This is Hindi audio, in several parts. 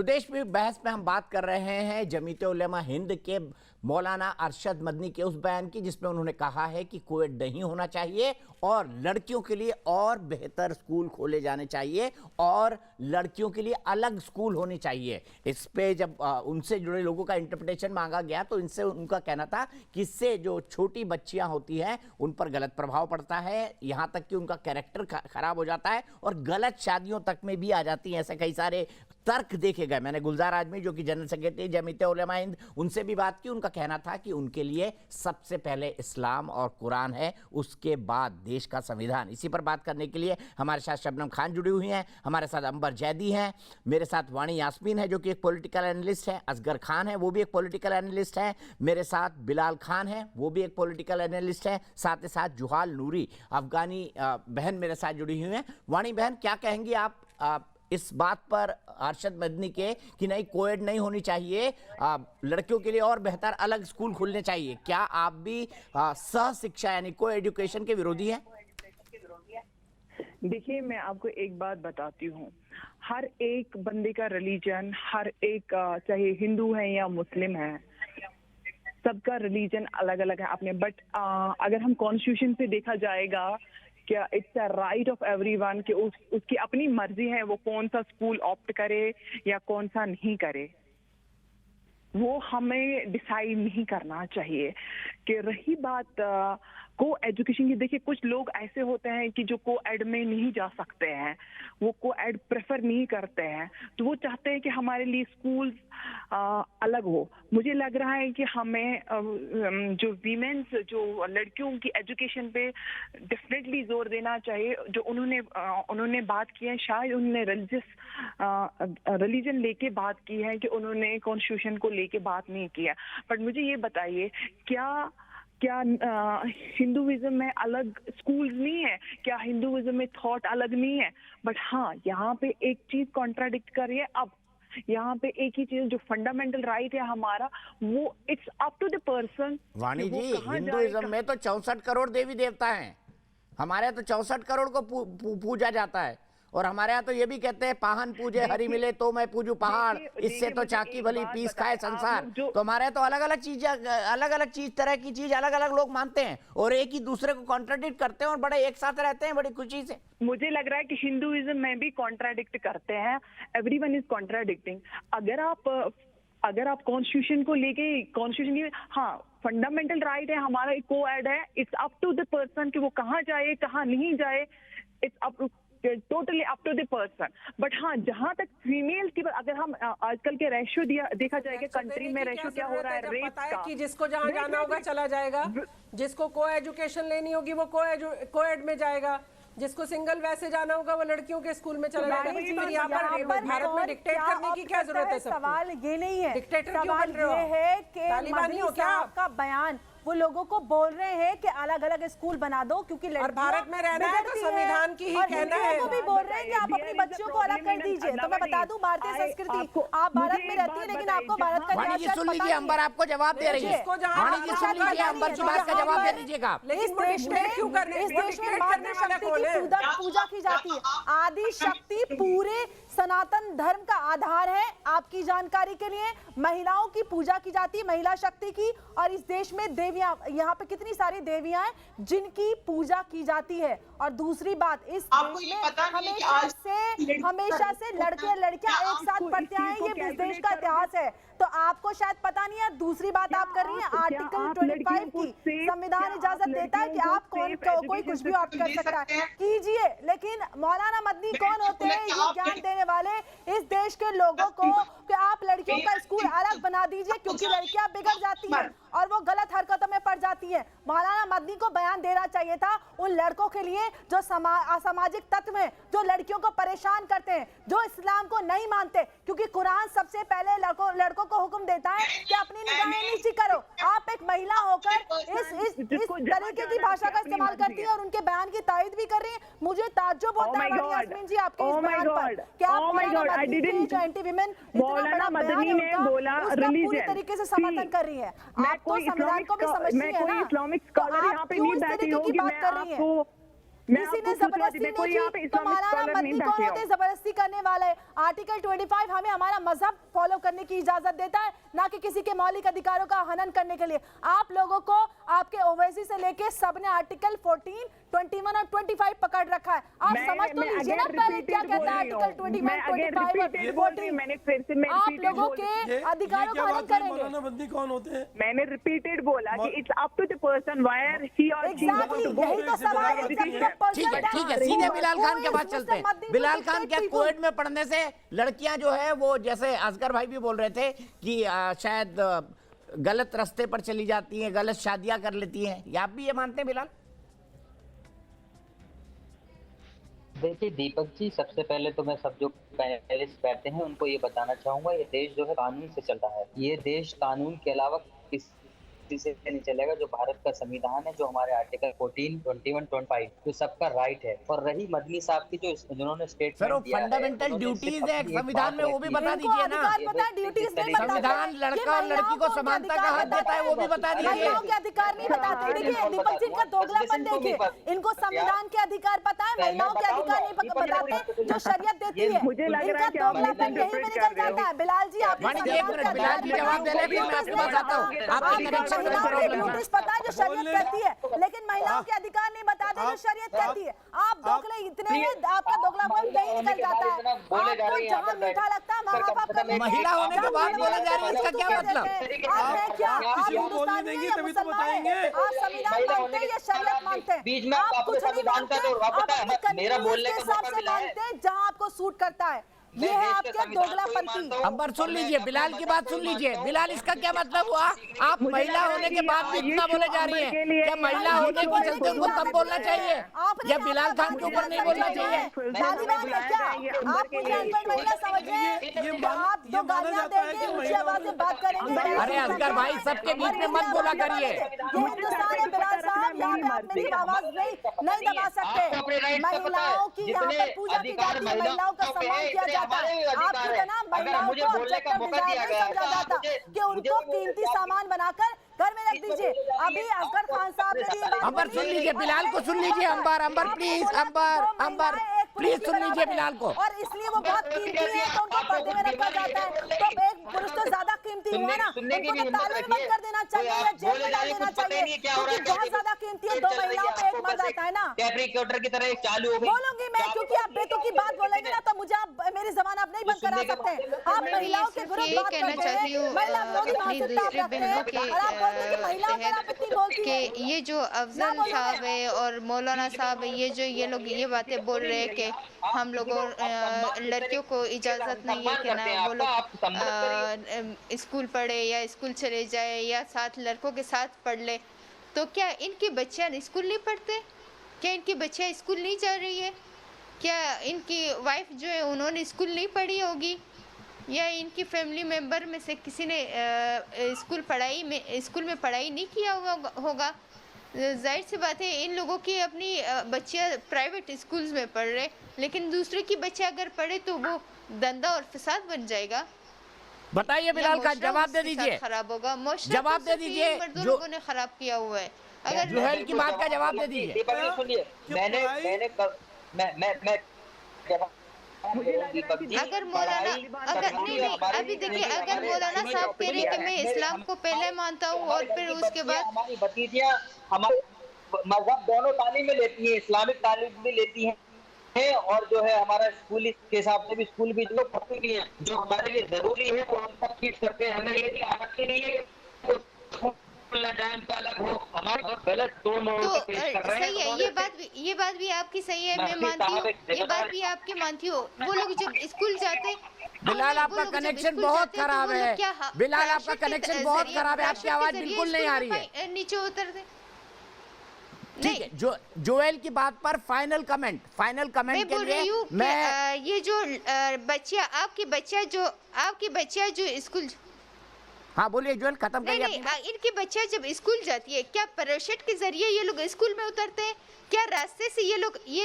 सुदेश में बहस में हम बात कर रहे हैं जमीयत उलेमा हिंद के मौलाना अरशद मदनी के उस बयान की जिसमें उन्होंने कहा है कि कोविड नहीं होना चाहिए और लड़कियों के लिए और बेहतर स्कूल खोले जाने चाहिए और लड़कियों के लिए अलग स्कूल होने चाहिए। इस पे जब उनसे जुड़े लोगों का इंटरप्रिटेशन मांगा गया तो इनसे उनका कहना था कि इससे जो छोटी बच्चियां होती हैं उन पर गलत प्रभाव पड़ता है, यहां तक कि उनका कैरेक्टर खराब हो जाता है और गलत शादियों तक में भी आ जाती हैं। ऐसे कई सारे तर्क देखे गए। मैंने गुलजार आजमी जो कि जनरल सेक्रेटरी जमीयत उलेमा हिंद उनसे भी बात की। उनका कहना था कि उनके लिए सबसे पहले इस्लाम और कुरान है, उसके बाद देश का संविधान। इसी पर बात करने के लिए हमारे साथ शबनम खान जुड़ी हुई हैं, हमारे साथ अंबर जैदी हैं, मेरे साथ वाणी यास्मीन है जो कि एक पॉलिटिकल एनालिस्ट है, असगर खान है वो भी एक पॉलिटिकल एनालिस्ट है, मेरे साथ बिलाल खान है वो भी एक पॉलिटिकल एनालिस्ट है, साथ ही साथ जुहाल नूरी अफगानी बहन मेरे साथ जुड़ी हुई हैं। वाणी बहन, क्या कहेंगी आप इस बात पर अरशद मदनी के कि नहीं कोएड नहीं होनी चाहिए, लड़कियों के लिए और बेहतर अलग स्कूल खुलने चाहिए? क्या आप भी सह शिक्षा यानी को एजुकेशन के विरोधी हैं? देखिए, मैं आपको एक बात बताती हूँ, हर एक बंदे का रिलीजन, हर एक चाहे हिंदू है या मुस्लिम है, सबका रिलीजन अलग अलग है अपने। बट अगर हम कॉन्स्टिट्यूशन से देखा जाएगा क्या it's a right of everyone कि उसकी अपनी मर्जी है वो कौन सा स्कूल ऑप्ट करे या कौन सा नहीं करे, वो हमें डिसाइड नहीं करना चाहिए। कि रही बात को एजुकेशन की, देखिए कुछ लोग ऐसे होते हैं कि जो को एड में नहीं जा सकते हैं, वो को एड प्रेफर नहीं करते हैं, तो वो चाहते हैं कि हमारे लिए स्कूल अलग हो। मुझे लग रहा है कि हमें जो वीमेंस, जो लड़कियों की एजुकेशन पे डेफिनेटली जोर देना चाहिए। जो उन्होंने बात की है, शायद उन्होंने रिलीजन लेके बात की है कि उन्होंने कॉन्स्टिट्यूशन को लेके बात नहीं किया। बट मुझे ये बताइए, क्या हिंदुइज्म में अलग स्कूल्स नहीं है? क्या हिंदुइज्म में थॉट अलग नहीं है? बट हाँ, यहाँ पे एक चीज कॉन्ट्राडिक्ट कर रही है। अब यहाँ पे एक ही चीज, जो फंडामेंटल राइट है हमारा, वो it's up to the person. Vani ji, Hinduism में तो 64 करोड़ देवी देवता हैं, हमारे यहाँ तो 64 करोड़ को पूजा जाता है। और हमारे यहाँ तो ये भी कहते हैं पाहन पूजे हरि मिले तो मैं पूजू पहाड़, इससे तो चाकी भली पीस खाए संसार। तो हमारे यहाँ तो अलग अलग चीज तरह की चीज अलग अलग लोग मानते हैं और एक ही दूसरे को कॉन्ट्राडिक्ट करते हैं और बड़े एक साथ रहते हैं बड़ी खुशी से। मुझे लग रहा है कि हिंदुइज्म में भी कॉन्ट्राडिक्ट करते हैं, एवरीवन इज कॉन्ट्राडिक्टिंग। अगर आप कॉन्स्टिट्यूशन को लेके, कॉन्स्टिट्यूशन की हाँ फंडामेंटल राइट है हमारा, एक को एड है, it's up to the person कि वो कहाँ जाए कहाँ नहीं जाए, it's up totally up to the person. But हाँ, जहाँ तक फीमेल्स की, अगर हम आजकल के रेशियो देखा जाएगा कंट्री में, रेशियो क्या हो रहा है रेप का, कि जिसको जहाँ जाना होगा चला जाएगा, जिसको को एजुकेशन लेनी होगी वो को एड में जाएगा, जिसको सिंगल वैसे जाना होगा वो लड़कियों के स्कूल में चला जाएगा। फिर यहाँ पर भारत में डिक्टेट करने की क्या जरूरत है? सवाल ये नहीं है, डिक्टेटर क्यों बन रहे हो? ये है कि तालिबानी हो क्या? आपका बयान वो लोगों को बोल रहे हैं कि अलग अलग स्कूल बना दो क्योंकि और भारत में रहना है तो संविधान की ही कहना है। वो भी बोल रहे हैं कि आप अपनी बच्चियों को अलग कर दीजिए। तो मैं बता दूं, भारतीय संस्कृति, आप भारत में रहती है लेकिन आपको भारत का वाणी जी सुन लीजिए, अंबर आपको जवाब दे रही है। वाणी जी सुन लीजिए, अंबर की बात का जवाब दे दीजिएगा। इस देश में मातृ शक्ति की पूजा की जाती है। आदि शक्ति पूरे सनातन धर्म का आधार है। आपकी जानकारी के लिए महिलाओं की पूजा की जाती है, महिला शक्ति की। और इस देश में देवियां, यहाँ पे कितनी सारी देवियां हैं जिनकी पूजा की जाती है। और दूसरी बात, इस देश में हमेशा से लड़के लड़कियां एक साथ पढ़ते आए, ये इस देश का इतिहास है। तो आपको शायद पता नहीं है। दूसरी बात आप कर रही हैं आर्टिकल 25 की, संविधान इजाजत देता है कि आप कोई कुछ भी ऑप्ट कर सकता है, कीजिए। लेकिन मौलाना मदनी कौन होते हैं ये ज्ञान देने वाले इस देश के लोगों को कि आप लड़कियों का स्कूल अलग बना दीजिए क्योंकि लड़कियां बिगड़ जाती हैं और वो गलत हरकतों में पड़ जाती हैं। मौलाना मदनी को बयान देना चाहिए था उन लड़कों के लिए जो असामाजिक तत्व हैं, जो लड़कियों को परेशान करते हैं, जो इस्लाम को नहीं मानते। क्योंकि कुरान सबसे पहले लड़कों को हुक्म देता है कि अपनी निगाहें नीची करो। आप एक महिला होकर इस तरीके की भाषा का इस्तेमाल करती है और उनके बयान की तायद भी कर रही है। मुझे ताज्जुब होता है वाणी यास्मीन जी आपके इस बयान पर कि आप मौलाना मदनी की जो एंटी विमेन मौलाना मदनी ने बोला रिलीजन पूरी तरीके से समर्थन कर रही है। आप तो संविधान को भी समझती है ना, इस्लामिक स्कॉलर यहाँ पे नहीं बैठी हूँ कि मैं आपको मैं किसी ने आपको पूछना जबरदस्ती देखो, नहीं यहाँ पे की, तो इस्लामिक मौलाना स्कॉलर नहीं मदनी कौन बैठे होते हो। जबरदस्ती करने वाले? आर्टिकल 25 हमें हमारा मजहब फॉलो करने की इजाजत देता है, ना कि किसी के मौलिक अधिकारों का हनन करने के लिए। आप लोगों को आपके ओवैसी से लेके सबने आर्टिकल 14, 21 और 25 पकड़ रखा है। आप समझ तो लीजिए ना पहले क्या कहता है आर्टिकल 21, 25 और 14। मैंने फिर से आप लोगों के अधिकारों का हनन करेंगे। मौलाना बंदी कौन होते हैं? मैंने रिपीटेड बोला कि it's up to the person whether he और शी एग्जैक्टली, यही तो सवाल है। ठीक है, सीधे बिलाल खान के पास चलते हैं। बिलाल खान, क्या कोविड में पढ़ने से लड़कियां जो है वो, जैसे असगर भाई भी बोल रहे थे कि शायद गलत रास्ते पर चली जाती हैं, गलत शादियां कर लेती हैं, या आप भी ये मानते हैं बिलाल? देखिए दीपक जी, सबसे पहले तो मैं सब जो पैनलिस्ट बैठे हैं उनको ये बताना चाहूंगा, ये देश जो है कानून से चलता है। ये देश कानून के अलावा किसी से नहीं चलेगा। जो भारत का संविधान है, जो हमारे आर्टिकल 14, 21, 25 जो सबका राइट है। और रही मदनी साहब की जो जिन्होंने सर, वो फंडामेंटल ड्यूटीज है संविधान में, वो भी बता दीजिए ना। संविधान लड़का और लड़की को समानता का हक देता है, वो भी बता दीजिए। महिलाओं के अधिकार नहीं बताते। देखिए दीपक जी का दोगलापन देखिए, इनको संविधान के अधिकार पता है, महिलाओं के अधिकार नहीं बताते जो शरीयत देती है। मुझे लग रहा है कि इनका दोगलापन यही में निकल जाता है। बिलाल जी, आप बिलाल जी जवाब दे रहे, मैं आपके पास आता हूँ। आपकी कनेक्शन में ड्यूटीज पता है जो शरीयत कहती है, लेकिन महिलाओं के अधिकार नहीं बताते जो शरीयत कहती है। आप दोगले इतने हैं, आपका दोगलापन यही निकल जाता है। आपको जहाँ मीठा लगता है वहाँ आप कर लेते हैं। महिला होने के बाद बोले जा रही है, इसका क्या मतलब? आप है क्या? आप हिंदुस्तानी हैं या मुसलमान हैं? आप संविधान मानते हैं या शरीयत मानते हैं? आप कुछ नहीं मानते, आप अपनी कन्वीनियंस के हिसाब से मानते हैं जहाँ आपको सूट करता है। ये है आपके दोगलापंथी। अंबर सुन लीजिए, बिलाल की बात सुन लीजिए। बिलाल, इसका क्या मतलब हुआ? आप महिला होने के बाद भी इतना बोले जा रही है, क्या महिला होने के चलते उनको तब बोलना चाहिए या बिलाल खान के ऊपर नहीं बोलना चाहिए? आप महिला समझ रहे हैं? आप दो गालियां देंगे, ऊंची आवाज से बात करेंगे। अरे असगर भाई, सबके बीच में मत बोला करिए। ये हिंदुस्तान है बिलाल साहब, यहाँ पे आप मेरी आवाज नहीं दबा सकते। महिलाओं की यहाँ पर पूजा की जाती है, महिलाओं का सम्मान किया जाता है। आपकी तना महिलाओं को ऑब्जेक्टिव डिजाइन नहीं समझा जाता कि उनको कीमती सामान बनाकर घर में रख दीजिए। अभी असगर खान साहब ने भी बात अंबर सुन लीजिए, बिलाल को सुन लीजिए। अंबर प्लीज, अंबर प्लीज सुन लीजिए बिलाल को। और इसलिए वो बहुत कीमती है तो उनको पर्दे में रखा जाता है। तो एक पुरुष तो ज्यादा कीमती हुआ ना, उनको तो ताले में बंद कर देना चाहिए या जेल में डाल देना चाहिए, क्योंकि बहुत ज्यादा कीमती है। दो महिलाओं पे एक मर्द आता है ना। कैप्रिकेटर की तरह चालू हो गई। बोलूंगी मैं, क्योंकि आप बेतुकी की बात बोलेंगे ना तो मुझे आप मेरी जबान आप नहीं बंद करा सकते। आप महिलाओं के विरुद्ध बात करते हैं, महिला विरोधी मानसिकता आप रखते हैं और आप बोलते हैं कि महिलाओं पर आप इतनी बोलती हैं। कि ये जो अफजल साहब है और मौलाना साहब है, ये लोग ये बातें बोल रहे हैं कि हम लोगों लड़कियों को इजाज़त नहीं है कि ना वो लोग स्कूल पढ़े या स्कूल चले जाए या साथ लड़कों के साथ पढ़ ले। तो क्या इनकी बच्चियाँ स्कूल नहीं पढ़ते? क्या इनकी बच्चियाँ स्कूल नहीं जा रही है? क्या इनकी वाइफ जो है उन्होंने स्कूल नहीं पढ़ी होगी, या इनकी फैमिली मेम्बर में से किसी ने स्कूल में पढ़ाई नहीं किया होगा? जाहिर सी बात है इन लोगों की अपनी बच्चियाँ प्राइवेट स्कूल्स में पढ़ रहे, लेकिन दूसरे की बच्चे अगर पढ़े तो वो धंधा और फसाद बन जाएगा। बताइए बिलाल का जवाब दे दीजिए, खराब होगा। जवाब दे दीजिए। जो लोगों ने खराब किया हुआ है, अगर जुहैल की बात का जवाब दे दीजिए। सुनिए, अगर मौलाना अभी देखिए, अगर मौलाना साहब कह रहे हैं कि मैं इस्लाम को पहले मानता हूँ और फिर उसके बाद हमारी भतीजियाँ हमारे मजहब दोनों तालीम में लेती हैं, इस्लामिक तालीम भी लेती हैं और जो है हमारा स्कूल के हिसाब से भी स्कूल भी लोग पढ़ते भी हैं, जो हमारे लिए जरूरी है वो हम सब चीज करते हैं। हमें ये आपत्ति नहीं है तो सही है, ये बात भी आपकी सही है, मैं मानती हूँ, ये बात भी आपकी मानती हूँ। वो लोग जब स्कूल जाते, बिलाल आपका कनेक्शन बहुत खराब है। बिलाल आपका कनेक्शन बहुत खराब है, आपकी आवाज बिल्कुल नहीं आ रही है। नीचे उतरते। ठीक है, जोएल की बात पर फाइनल कमेंट के लिए मैं ये जो बच्चियाँ आपकी बच्चियाँ जो स्कूल, हाँ बोलिए जोएल, खत्म करिए। इनकी बच्चियाँ जब स्कूल जाती है, क्या पैराशूट के जरिए ये लोग स्कूल में उतरते हैं? क्या रास्ते से ये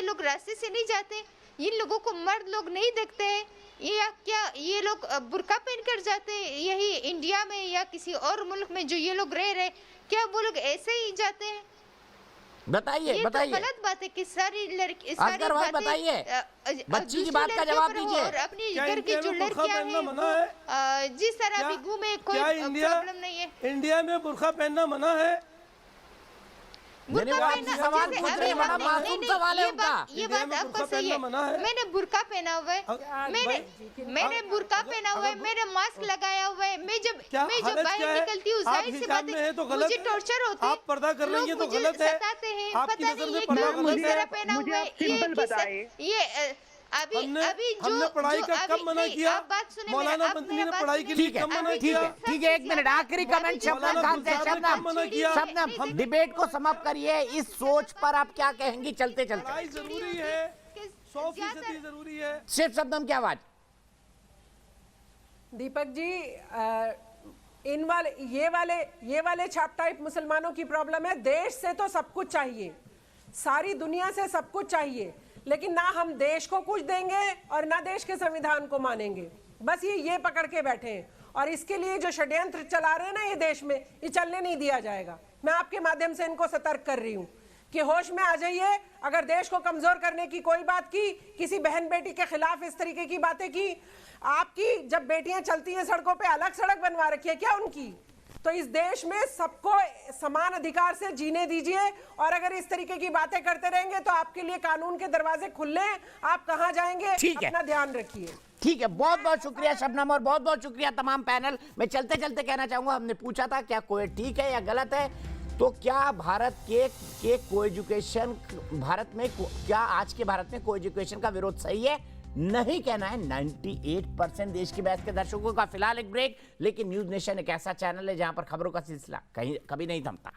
लोग रास्ते से नहीं जाते? इन लोगों को मर्द लोग नहीं देखते हैं? या क्या ये लोग बुर्का पहन कर जाते हैं? यही इंडिया में या किसी और मुल्क में जो ये लोग रह रहे, क्या वो लोग ऐसे ही जाते हैं? बताइए ये बताइए। तो गलत बात है कि सारी लड़की असगर भाई बताइए, बच्ची की बात का जवाब दीजिए। और अपनी घर की जो लड़कियां हैं जिस तरह भी घूमे, कोई प्रॉब्लम नहीं है। इंडिया में बुर्का पहनना मना है? बुर्का पहनना सवाल पूछ रहे हैं, बड़ा मासूम सवाल है उनका। ये बात आपको सही है। मैंने बुर्का पहना हुआ है, मैंने बुर्का पहना हुआ है, मैंने मास्क लगाया हुआ है। मैं जब बाहर निकलती हूँ, जाहिर सी बात है मुझे टॉर्चर होती है। आप पर्दा कर रही हैं तो गलत है, सताते हैं, आपकी पता नजर नहीं में ये पर्दा क्यों गलत इस है। तरह पहना हुआ है। ये अभी हमने पढ़ाई का कब मना किया? मौलाना बंदनी ने पढ़ाई के लिए कब मना किया? ठीक है, एक मिनट, आखिरी कमेंट शबनम खान से। शबनम, डिबेट को समाप्त करिए। इस सोच पर आप क्या कहेंगी चलते चलते? पढ़ाई जरूरी है, 100% जरूरी है। सिर्फ शबनम की आवाज। दीपक जी, ये वाले छाप टाइप मुसलमानों की प्रॉब्लम है। देश से तो सब कुछ चाहिए, सारी दुनिया से सब कुछ चाहिए, लेकिन ना हम देश को कुछ देंगे और ना देश के संविधान को मानेंगे। बस ये पकड़ के बैठे हैं, और इसके लिए जो षड्यंत्र चला रहे हैं ना ये देश में, ये चलने नहीं दिया जाएगा। मैं आपके माध्यम से इनको सतर्क कर रही हूँ कि होश में आ जाइए। अगर देश को कमजोर करने की कोई बात की, किसी बहन बेटी के खिलाफ इस तरीके की बातें की, आपकी जब बेटियां चलती हैं सड़कों पे, अलग सड़क बनवा रखी है क्या उनकी? तो इस देश में सबको समान अधिकार से जीने दीजिए, और अगर इस तरीके की बातें करते रहेंगे तो आपके लिए कानून के दरवाजे खुले हैं, आप कहां जाएंगे? ठीक है, अपना ध्यान रखिए। ठीक है, बहुत बहुत शुक्रिया शबनम, और बहुत बहुत शुक्रिया तमाम पैनल। मैं चलते चलते कहना चाहूंगा, हमने पूछा था क्या कोविड ठीक है या गलत है, तो क्या भारत के को एजुकेशन, भारत में क्या आज के भारत में को एजुकेशन का विरोध सही है? नहीं कहना है 98% देश की बहस के दर्शकों का। फिलहाल एक ब्रेक, लेकिन न्यूज नेशन एक ऐसा चैनल है जहां पर खबरों का सिलसिला कभी नहीं थमता।